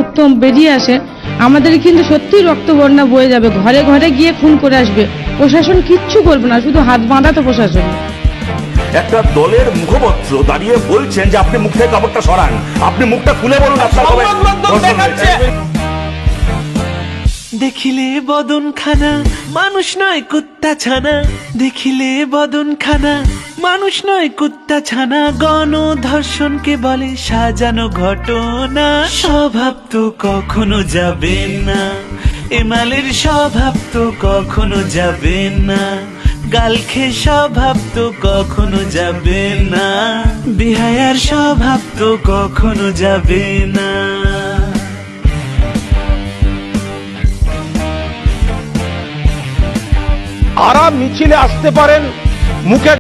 উত্তম বেরিয়ে আসে, আমাদের কিন্তু সত্যিই রক্তবন্যা বয়ে যাবে, ঘরে ঘরে গিয়ে খুন করে আসবে। প্রশাসন কিচ্ছু করবে না, শুধু হাত বাঁধা তো প্রশাসন। একটা দলের মুখপত্র দাঁড়িয়ে বলছেন যে আপনি মুখ থেকে কাপড়টা সরান, আপনি মুখটা খুলে বলুন আপনার দেখিলে বদন খানা মানুষ নয় কুত্তা ছানা, দেখিলে বদন খানা মানুষ নয় কুত্তা ছানা, গণধর্ষণকে বলে সাজানো ঘটনা। স্বভাব তো কখনো যাবে না, এমালের স্বভাব তো কখনো যাবে না, গালখে স্বভাব তো কখনো যাবে না, বিহায়ার স্বভাব তো কখনো যাবে না। আরাম মিছিলে আসতে পারেন, মুখে